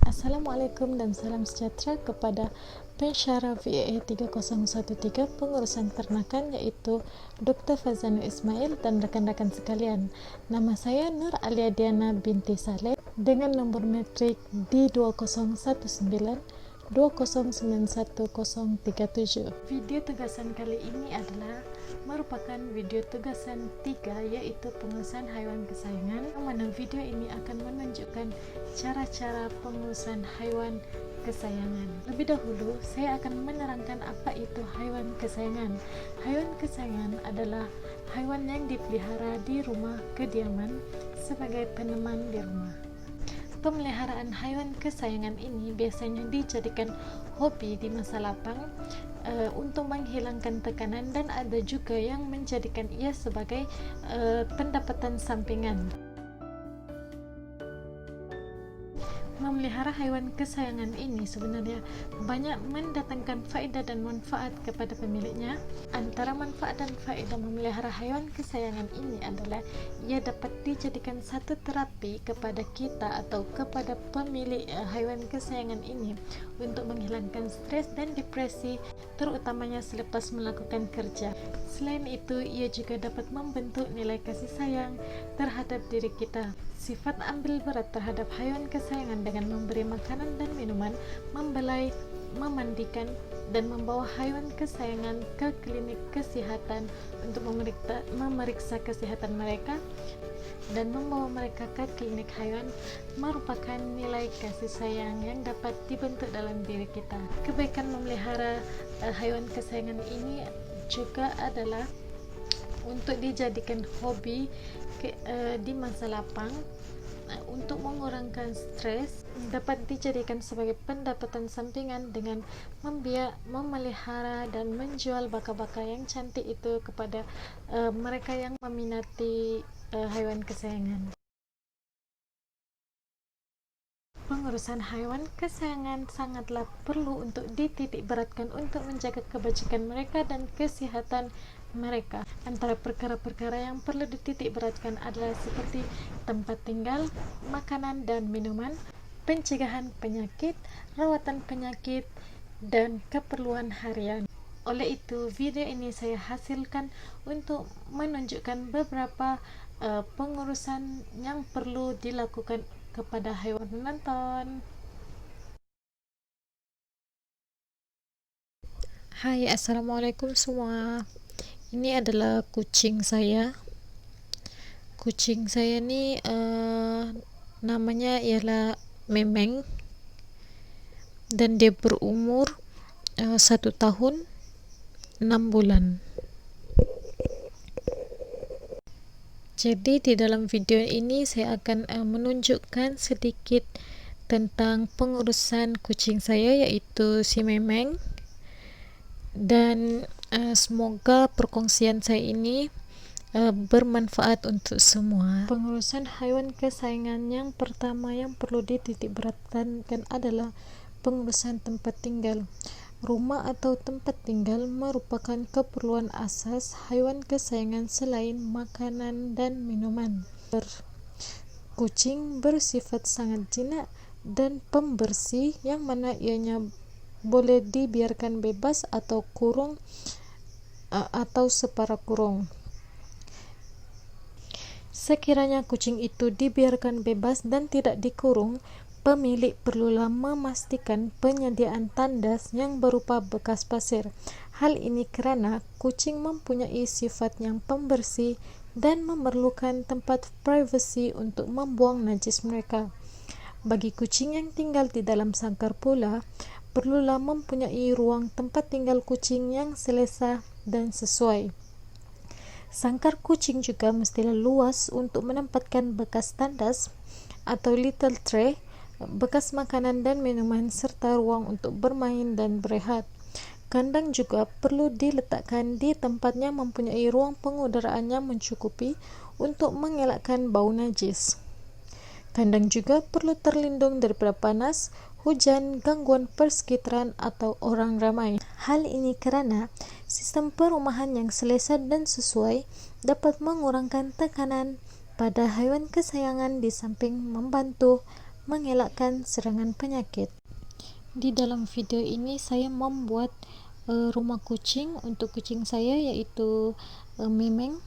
Assalamualaikum dan salam sejahtera kepada pensyarah VAA 3013 pengurusan ternakan, yaitu Dr. Fazanul Ismail dan rekan-rekan sekalian. Nama saya Nur Alia Diana binti Saleh dengan nombor metrik D2019 2091037. Video tugasan kali ini adalah merupakan video tugasan 3, yaitu pengurusan haiwan kesayangan, yang mana video ini akan menunjukkan cara-cara pengurusan haiwan kesayangan. Lebih dahulu, saya akan menerangkan apa itu haiwan kesayangan. Haiwan kesayangan adalah haiwan yang dipelihara di rumah kediaman sebagai peneman di rumah. Pemeliharaan haiwan kesayangan ini biasanya dijadikan hobi di masa lapang untuk menghilangkan tekanan, dan ada juga yang menjadikan ia sebagai pendapatan sampingan. Memelihara haiwan kesayangan ini sebenarnya banyak mendatangkan faedah dan manfaat kepada pemiliknya. Antara manfaat dan faedah memelihara haiwan kesayangan ini adalah ia dapat dijadikan satu terapi kepada kita atau kepada pemilik haiwan kesayangan ini untuk menghilangkan stres dan depresi, terutamanya selepas melakukan kerja. Selain itu, ia juga dapat membentuk nilai kasih sayang terhadap diri kita. Sifat ambil berat terhadap haiwan kesayangan dengan memberi makanan dan minuman, membelai, memandikan, dan membawa haiwan kesayangan ke klinik kesehatan untuk memeriksa kesehatan mereka, dan membawa mereka ke klinik haiwan merupakan nilai kasih sayang yang dapat dibentuk dalam diri kita. Kebaikan memelihara haiwan kesayangan ini juga adalah untuk dijadikan hobi di masa lapang, untuk mengurangkan stres, dapat dijadikan sebagai pendapatan sampingan dengan memelihara dan menjual baka-baka yang cantik itu kepada mereka yang meminati haiwan kesayangan. Pengurusan haiwan kesayangan sangatlah perlu untuk dititik beratkan untuk menjaga kebajikan mereka dan kesehatan mereka. Antara perkara-perkara yang perlu dititik beratkan adalah seperti tempat tinggal, makanan dan minuman, pencegahan penyakit, rawatan penyakit, dan keperluan harian. Oleh itu, video ini saya hasilkan untuk menunjukkan beberapa pengurusan yang perlu dilakukan kepada haiwan penonton. Hai, assalamualaikum semua. Ini adalah kucing saya. Kucing saya ini namanya ialah Memeng, dan dia berumur 1 tahun 6 bulan. Jadi di dalam video ini saya akan menunjukkan sedikit tentang pengurusan kucing saya, yaitu si Memeng, dan semoga perkongsian saya ini bermanfaat untuk semua. Pengurusan haiwan kesayangan yang pertama yang perlu dititik beratkan adalah pengurusan tempat tinggal. Rumah atau tempat tinggal merupakan keperluan asas haiwan kesayangan selain makanan dan minuman. Kucing bersifat sangat jinak dan pembersih, yang mana ianya boleh dibiarkan bebas atau kurung atau separa kurung. Sekiranya kucing itu dibiarkan bebas dan tidak dikurung, pemilik perlulah memastikan penyediaan tandas yang berupa bekas pasir. Hal ini kerana kucing mempunyai sifat yang pembersih dan memerlukan tempat privasi untuk membuang najis mereka. Bagi kucing yang tinggal di dalam sangkar pula, perlulah mempunyai ruang tempat tinggal kucing yang selesa dan sesuai. Sangkar kucing juga mestilah luas untuk menempatkan bekas tandas atau little tray, bekas makanan dan minuman, serta ruang untuk bermain dan berehat. Kandang juga perlu diletakkan di tempat yang mempunyai ruang pengudaraan yang mencukupi untuk mengelakkan bau najis. Kandang juga perlu terlindung daripada panas, hujan, gangguan persekitaran atau orang ramai. Hal ini kerana sistem perumahan yang selesa dan sesuai dapat mengurangkan tekanan pada haiwan kesayangan, di samping membantu mengelakkan serangan penyakit. Di dalam video ini saya membuat rumah kucing untuk kucing saya, yaitu Memeng,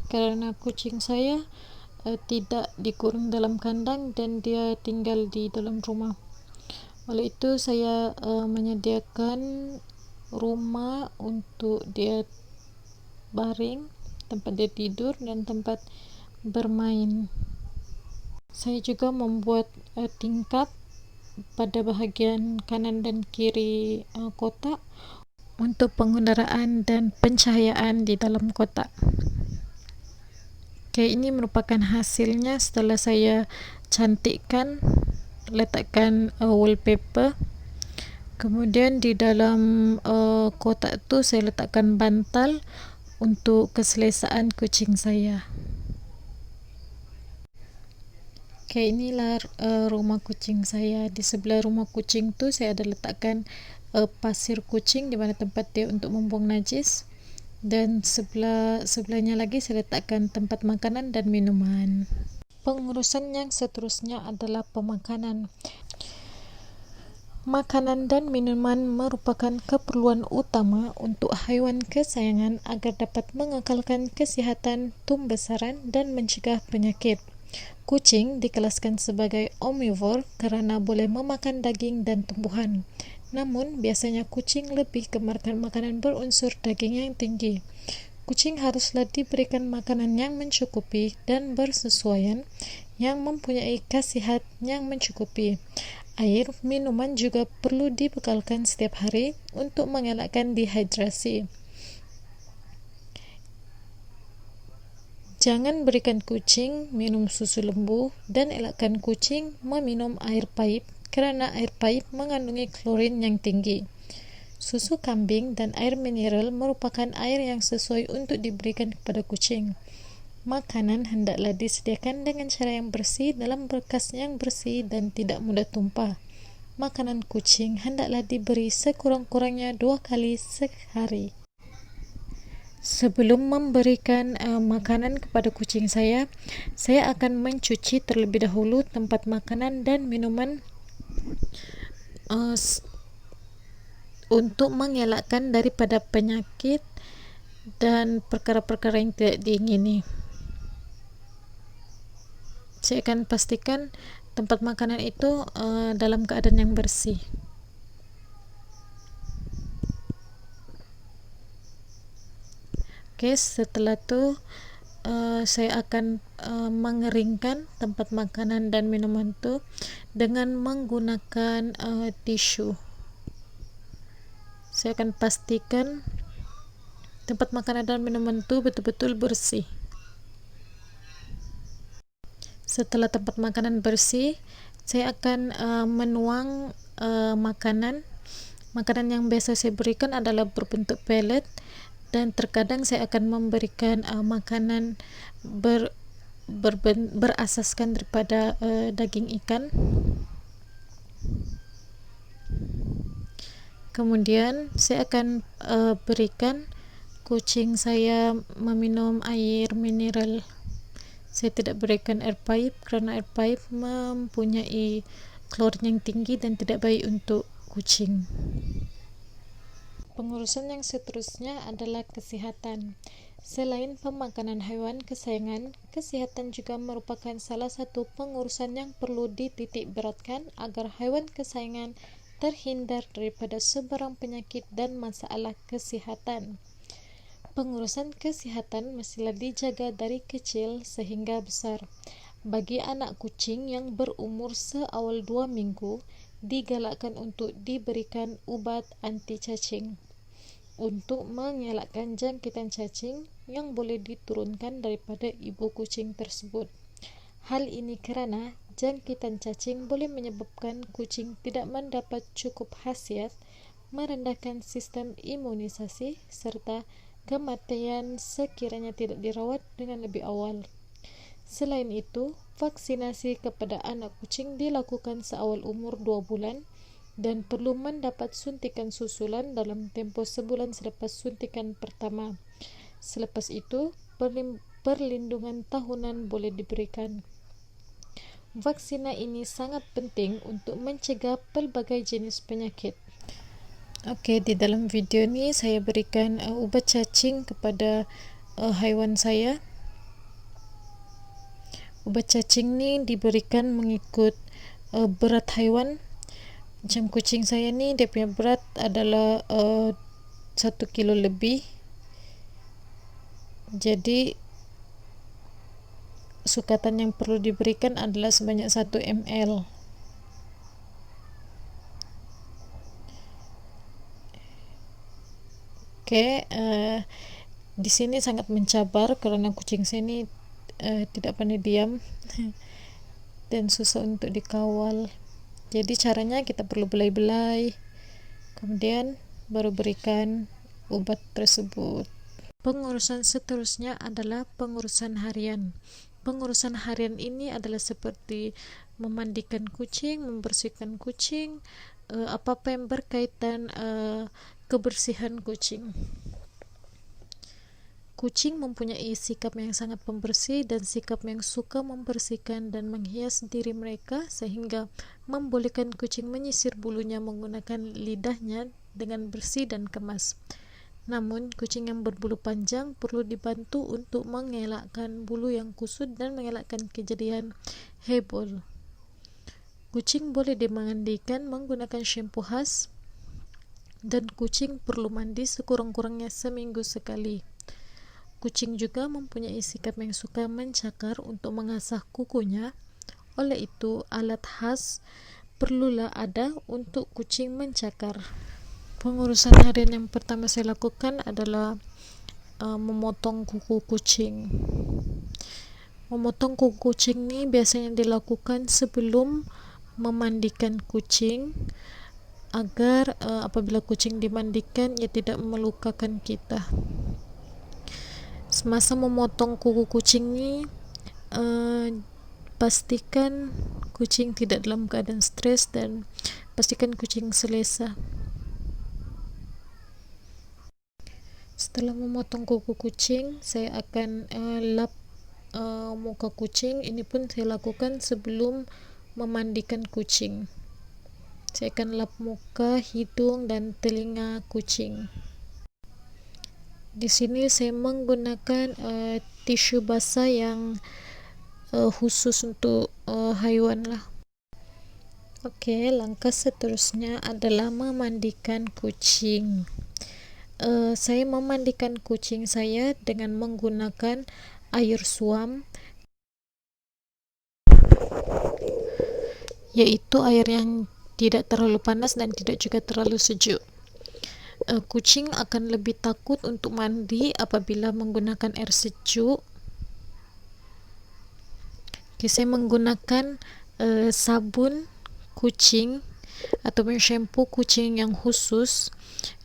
karena kucing saya tidak dikurung dalam kandang dan dia tinggal di dalam rumah. Oleh itu saya menyediakan rumah untuk dia baring, tempat dia tidur, dan tempat bermain. Saya juga membuat tingkap pada bahagian kanan dan kiri kotak untuk pengendaraan dan pencahayaan di dalam kotak. Oke, ini merupakan hasilnya setelah saya cantikkan, letakkan wallpaper. Kemudian di dalam kotak itu saya letakkan bantal untuk keselesaan kucing saya. Oke, inilah rumah kucing saya. Di sebelah rumah kucing tu saya ada letakkan pasir kucing di mana tempat dia untuk membuang najis, dan sebelahnya lagi saya letakkan tempat makanan dan minuman. Pengurusan yang seterusnya adalah pemakanan. Makanan dan minuman merupakan keperluan utama untuk haiwan kesayangan agar dapat mengekalkan kesihatan, tumbesaran, dan mencegah penyakit. Kucing dikelaskan sebagai omnivore kerana boleh memakan daging dan tumbuhan. Namun, biasanya kucing lebih gemarkan makanan berunsur daging yang tinggi. Kucing haruslah diberikan makanan yang mencukupi dan bersesuaian, yang mempunyai khasiat yang mencukupi. Air, minuman juga perlu dibekalkan setiap hari untuk mengelakkan dehidrasi. Jangan berikan kucing minum susu lembu dan elakkan kucing meminum air paip kerana air paip mengandungi klorin yang tinggi. Susu kambing dan air mineral merupakan air yang sesuai untuk diberikan kepada kucing. Makanan hendaklah disediakan dengan cara yang bersih dalam berkas yang bersih dan tidak mudah tumpah. Makanan kucing hendaklah diberi sekurang-kurangnya 2 kali sehari. Sebelum memberikan makanan kepada kucing saya akan mencuci terlebih dahulu tempat makanan dan minuman untuk mengelakkan daripada penyakit dan perkara-perkara yang tidak diingini. Saya akan pastikan tempat makanan itu dalam keadaan yang bersih. Oke, setelah itu saya akan mengeringkan tempat makanan dan minuman itu dengan menggunakan tisu. Saya akan pastikan tempat makanan dan minuman itu betul-betul bersih. Setelah tempat makanan bersih, saya akan menuang makanan yang biasa saya berikan adalah berbentuk pellet, dan terkadang saya akan memberikan makanan berasaskan daripada daging ikan. Kemudian saya akan berikan kucing saya meminum air mineral. Saya tidak berikan air paip kerana air paip mempunyai klorin yang tinggi dan tidak baik untuk kucing. Pengurusan yang seterusnya adalah kesihatan. Selain pemakanan haiwan kesayangan, kesihatan juga merupakan salah satu pengurusan yang perlu dititik beratkan agar haiwan kesayangan terhindar daripada sebarang penyakit dan masalah kesihatan. Pengurusan kesihatan mestilah dijaga dari kecil sehingga besar. Bagi anak kucing yang berumur seawal 2 minggu, digalakkan untuk diberikan ubat anti cacing untuk mengelakkan jangkitan cacing yang boleh diturunkan daripada ibu kucing tersebut. Hal ini kerana jangkitan cacing boleh menyebabkan kucing tidak mendapat cukup khasiat, merendahkan sistem imunisasi serta kematian sekiranya tidak dirawat dengan lebih awal. Selain itu, vaksinasi kepada anak kucing dilakukan seawal umur 2 bulan dan perlu mendapat suntikan susulan dalam tempoh sebulan selepas suntikan pertama. Selepas itu, perlindungan tahunan boleh diberikan. Vaksin ini sangat penting untuk mencegah pelbagai jenis penyakit. Oke, di dalam video ini saya berikan ubat cacing kepada haiwan saya. Ubat cacing ini diberikan mengikut berat haiwan. Macam kucing saya ni, dia punya berat adalah 1 kilo lebih. Jadi sukatan yang perlu diberikan adalah sebanyak 1 ml. Oke, di sini sangat mencabar karena kucing saya ini tidak pandai diam dan susah untuk dikawal. Jadi caranya kita perlu belai-belai, kemudian baru berikan obat tersebut. Pengurusan seterusnya adalah pengurusan harian. Pengurusan harian ini adalah seperti memandikan kucing, membersihkan kucing, apa-apa yang berkaitan kebersihan kucing. Kucing mempunyai sikap yang sangat pembersih dan sikap yang suka membersihkan dan menghias diri mereka, sehingga membolehkan kucing menyisir bulunya menggunakan lidahnya dengan bersih dan kemas. Namun, kucing yang berbulu panjang perlu dibantu untuk mengelakkan bulu yang kusut dan mengelakkan kejadian hebol. Kucing boleh dimandikan menggunakan shampoo khas, dan kucing perlu mandi sekurang-kurangnya seminggu sekali. Kucing juga mempunyai sikap yang suka mencakar untuk mengasah kukunya. Oleh itu, alat khas perlulah ada untuk kucing mencakar. Pengurusan harian yang pertama saya lakukan adalah memotong kuku kucing. Memotong kuku kucing ini biasanya dilakukan sebelum memandikan kucing, agar apabila kucing dimandikan ia tidak melukakan kita. Semasa memotong kuku kucing ini, pastikan kucing tidak dalam keadaan stres dan pastikan kucing selesa. Setelah memotong kuku kucing, saya akan lap muka kucing. Ini pun saya lakukan sebelum memandikan kucing. Saya akan lap muka, hidung, dan telinga kucing. Di sini saya menggunakan tisu basah yang khusus untuk haiwan lah. Oke, langkah seterusnya adalah memandikan kucing. Saya memandikan kucing saya dengan menggunakan air suam, yaitu air yang tidak terlalu panas dan tidak juga terlalu sejuk. Kucing akan lebih takut untuk mandi apabila menggunakan air sejuk. Saya menggunakan sabun kucing atau shampoo kucing yang khusus.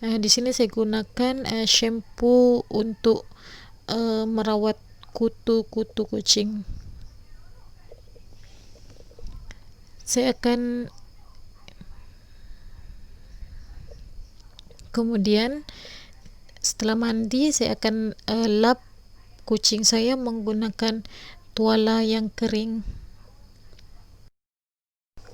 Di sini saya gunakan shampoo untuk merawat kutu-kutu kucing. Saya akan kemudian setelah mandi, saya akan lap kucing saya menggunakan tuala yang kering.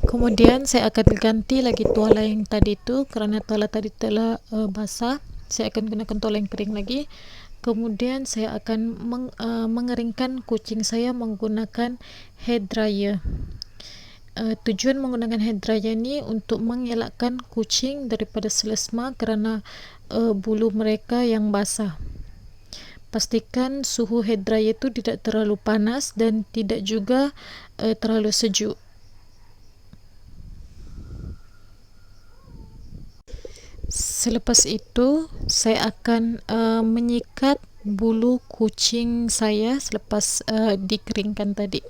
Kemudian saya akan ganti lagi tuala yang tadi itu, karena tuala tadi telah basah. Saya akan gunakan tuala yang kering lagi. Kemudian saya akan mengeringkan kucing saya menggunakan hair dryer. Tujuan menggunakan hair dryer ini untuk mengelakkan kucing daripada selesma kerana bulu mereka yang basah. Pastikan suhu hair dryer itu tidak terlalu panas dan tidak juga terlalu sejuk. Selepas itu, saya akan menyikat bulu kucing saya selepas dikeringkan tadi.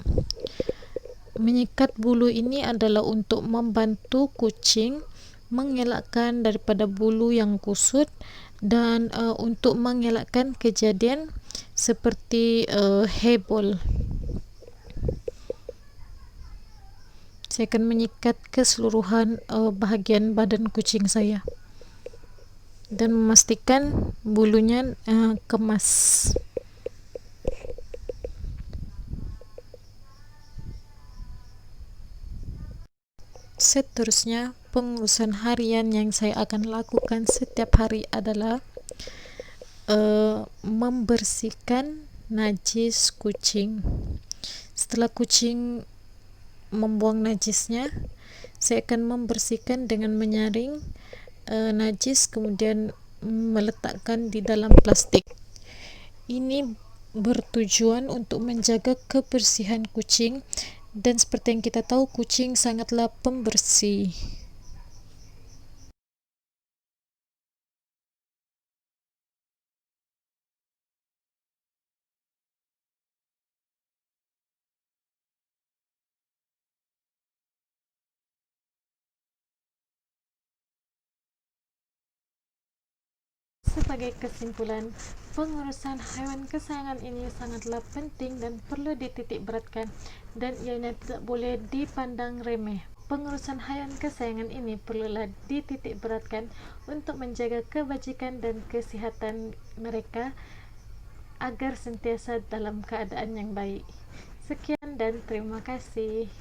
Menyikat bulu ini adalah untuk membantu kucing mengelakkan daripada bulu yang kusut dan untuk mengelakkan kejadian seperti hebol. Saya akan menyikat keseluruhan bahagian badan kucing saya dan memastikan bulunya kemas. Seterusnya, pengurusan harian yang saya akan lakukan setiap hari adalah membersihkan najis kucing. Setelah kucing membuang najisnya, saya akan membersihkan dengan menyaring najis, kemudian meletakkan di dalam plastik. Ini bertujuan untuk menjaga kebersihan kucing, dan seperti yang kita tahu, kucing sangatlah pembersih. Sebagai kesimpulan, pengurusan hewan kesayangan ini sangatlah penting dan perlu dititik beratkan, dan ianya tidak boleh dipandang remeh. Pengurusan hewan kesayangan ini perlulah dititik beratkan untuk menjaga kebajikan dan kesihatan mereka agar sentiasa dalam keadaan yang baik. Sekian dan terima kasih.